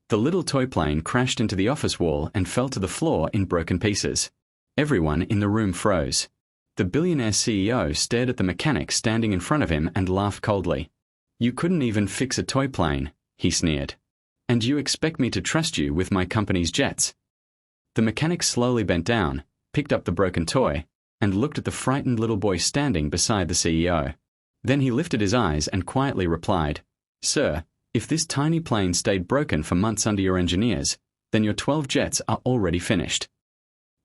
The little toy plane crashed into the office wall and fell to the floor in broken pieces. Everyone in the room froze. The billionaire CEO stared at the mechanic standing in front of him and laughed coldly. "You couldn't even fix a toy plane," he sneered. "And you expect me to trust you with my company's jets?" The mechanic slowly bent down, picked up the broken toy, and looked at the frightened little boy standing beside the CEO. Then he lifted his eyes and quietly replied, "Sir, if this tiny plane stayed broken for months under your engineers, then your 12 jets are already finished."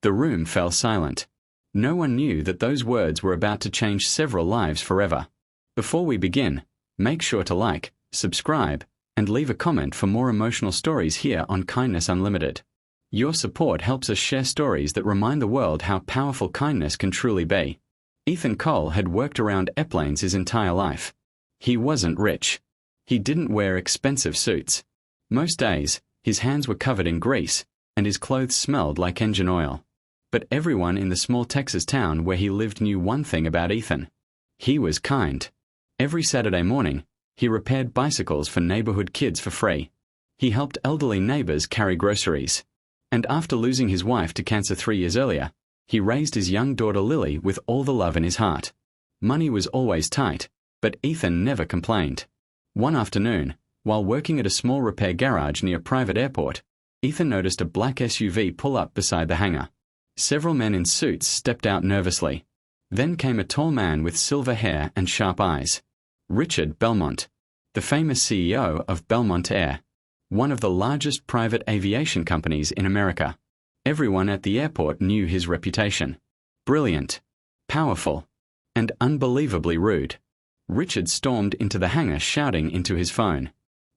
The room fell silent. No one knew that those words were about to change several lives forever. Before we begin, make sure to like, subscribe, and leave a comment for more emotional stories here on Kindness Unlimited. Your support helps us share stories that remind the world how powerful kindness can truly be. Ethan Cole had worked around airplanes his entire life. He wasn't rich. He didn't wear expensive suits. Most days, his hands were covered in grease, and his clothes smelled like engine oil. But everyone in the small Texas town where he lived knew one thing about Ethan. He was kind. Every Saturday morning, he repaired bicycles for neighborhood kids for free. He helped elderly neighbors carry groceries. And after losing his wife to cancer 3 years earlier, he raised his young daughter Lily with all the love in his heart. Money was always tight, but Ethan never complained. One afternoon, while working at a small repair garage near a private airport, Ethan noticed a black SUV pull up beside the hangar. Several men in suits stepped out nervously. Then came a tall man with silver hair and sharp eyes. Richard Belmont, the famous CEO of Belmont Air, one of the largest private aviation companies in America. Everyone at the airport knew his reputation. Brilliant, powerful, and unbelievably rude. Richard stormed into the hangar shouting into his phone,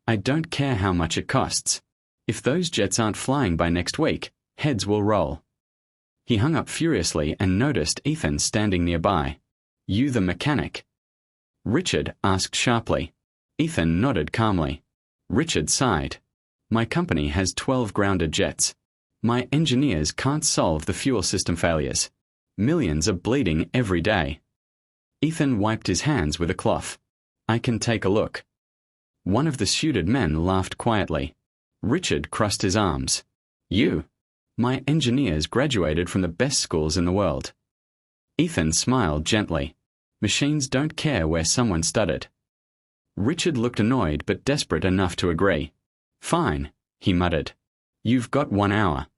"I don't care how much it costs. If those jets aren't flying by next week, heads will roll." He hung up furiously and noticed Ethan standing nearby. "You the mechanic?" Richard asked sharply. Ethan nodded calmly. Richard sighed. "My company has 12 grounded jets. My engineers can't solve the fuel system failures. Millions are bleeding every day." Ethan wiped his hands with a cloth. "I can take a look." One of the suited men laughed quietly. Richard crossed his arms. "You? My engineers graduated from the best schools in the world." Ethan smiled gently. Machines don't care where someone studied. Richard looked annoyed but desperate enough to agree. "Fine," he muttered. "You've got 1 hour."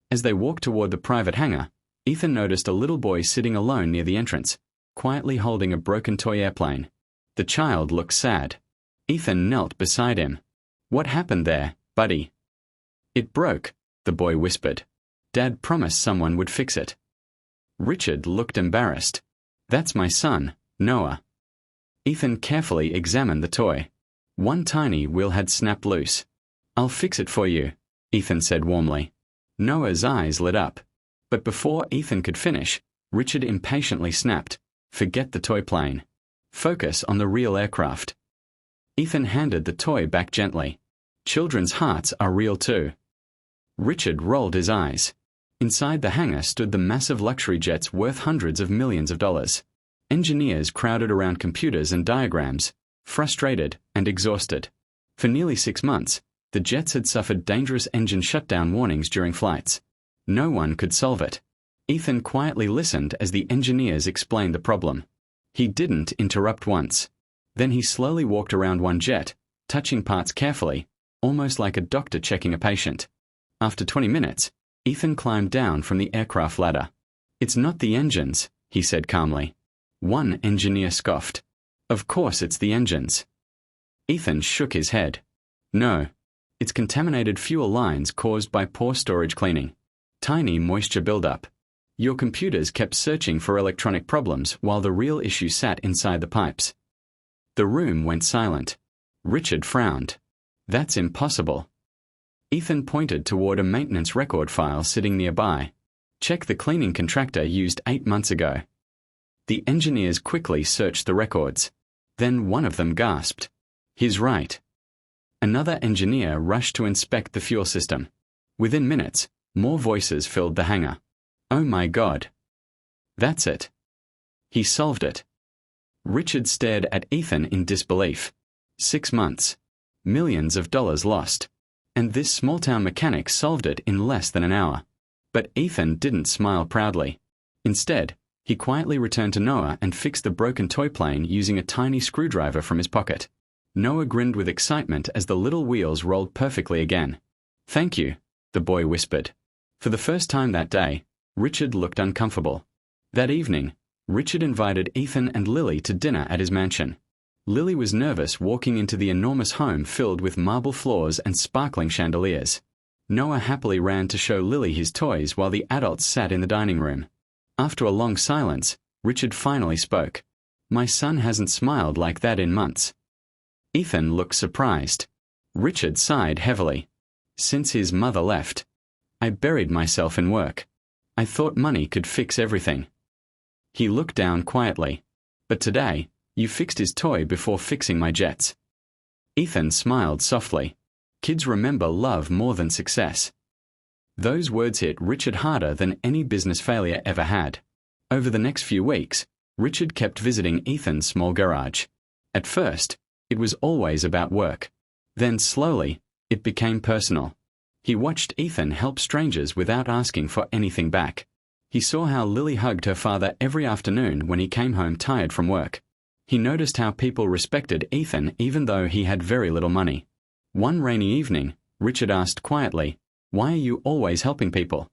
As they walked toward the private hangar, Ethan noticed a little boy sitting alone near the entrance, quietly holding a broken toy airplane. The child looked sad. Ethan knelt beside him. "What happened there, buddy?" "It broke," the boy whispered. "Dad promised someone would fix it." Richard looked embarrassed. "That's my son, Noah." Ethan carefully examined the toy. One tiny wheel had snapped loose. "I'll fix it for you," Ethan said warmly. Noah's eyes lit up. But before Ethan could finish, Richard impatiently snapped, "Forget the toy plane. Focus on the real aircraft." Ethan handed the toy back gently. "Children's hearts are real too." Richard rolled his eyes. Inside the hangar stood the massive luxury jets worth hundreds of millions of dollars. Engineers crowded around computers and diagrams, frustrated and exhausted. For nearly 6 months, the jets had suffered dangerous engine shutdown warnings during flights. No one could solve it. Ethan quietly listened as the engineers explained the problem. He didn't interrupt once. Then he slowly walked around one jet, touching parts carefully, almost like a doctor checking a patient. After 20 minutes, Ethan climbed down from the aircraft ladder. "It's not the engines," he said calmly. One engineer scoffed. "Of course it's the engines." Ethan shook his head. "No. It's contaminated fuel lines caused by poor storage cleaning. Tiny moisture buildup. Your computers kept searching for electronic problems while the real issue sat inside the pipes." The room went silent. Richard frowned. "That's impossible." Ethan pointed toward a maintenance record file sitting nearby. "Check the cleaning contractor used 8 months ago." The engineers quickly searched the records. Then one of them gasped. "He's right." Another engineer rushed to inspect the fuel system. Within minutes, more voices filled the hangar. "Oh my God. That's it. He solved it." Richard stared at Ethan in disbelief. 6 months. Millions of dollars lost. And this small-town mechanic solved it in less than an hour. But Ethan didn't smile proudly. Instead, he quietly returned to Noah and fixed the broken toy plane using a tiny screwdriver from his pocket. Noah grinned with excitement as the little wheels rolled perfectly again. "Thank you," the boy whispered. For the first time that day, Richard looked uncomfortable. That evening, Richard invited Ethan and Lily to dinner at his mansion. Lily was nervous walking into the enormous home filled with marble floors and sparkling chandeliers. Noah happily ran to show Lily his toys while the adults sat in the dining room. After a long silence, Richard finally spoke. "My son hasn't smiled like that in months." Ethan looked surprised. Richard sighed heavily. "Since his mother left, I buried myself in work. I thought money could fix everything." He looked down quietly. "But today, you fixed his toy before fixing my jets." Ethan smiled softly. Kids remember love more than success. Those words hit Richard harder than any business failure ever had. Over the next few weeks, Richard kept visiting Ethan's small garage. At first, it was always about work. Then slowly, it became personal. He watched Ethan help strangers without asking for anything back. He saw how Lily hugged her father every afternoon when he came home tired from work. He noticed how people respected Ethan even though he had very little money. One rainy evening, Richard asked quietly, "Why are you always helping people?"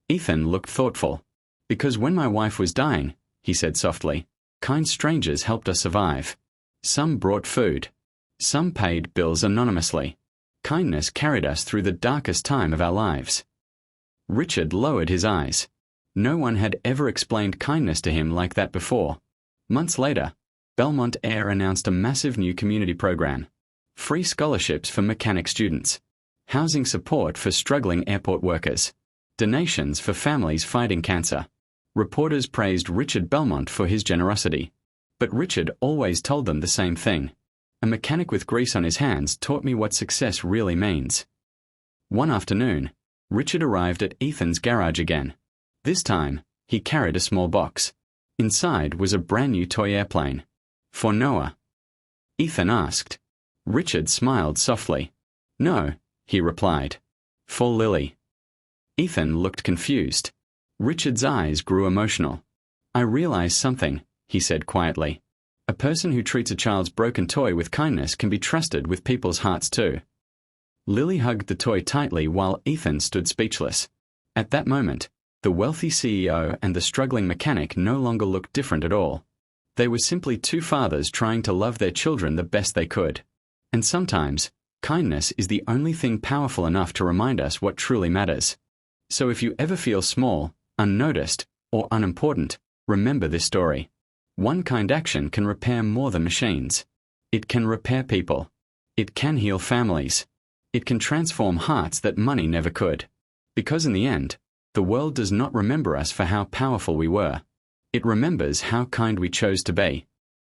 Ethan looked thoughtful. "Because when my wife was dying," he said softly, "kind strangers helped us survive. Some brought food. Some paid bills anonymously. Kindness carried us through the darkest time of our lives." Richard lowered his eyes. No one had ever explained kindness to him like that before. Months later, Belmont Air announced a massive new community program. Free scholarships for mechanic students. Housing support for struggling airport workers. Donations for families fighting cancer. Reporters praised Richard Belmont for his generosity. But Richard always told them the same thing. "A mechanic with grease on his hands taught me what success really means." One afternoon, Richard arrived at Ethan's garage again. This time, he carried a small box. Inside was a brand new toy airplane. "For Noah?" Ethan asked. Richard smiled softly. "No," he replied. "For Lily." Ethan looked confused. Richard's eyes grew emotional. "I realize something," he said quietly. "A person who treats a child's broken toy with kindness can be trusted with people's hearts too." Lily hugged the toy tightly while Ethan stood speechless. At that moment, the wealthy CEO and the struggling mechanic no longer looked different at all. They were simply two fathers trying to love their children the best they could. And sometimes, kindness is the only thing powerful enough to remind us what truly matters. So if you ever feel small, unnoticed, or unimportant, remember this story. One kind action can repair more than machines. It can repair people. It can heal families. It can transform hearts that money never could. Because in the end, the world does not remember us for how powerful we were. It remembers how kind we chose to be.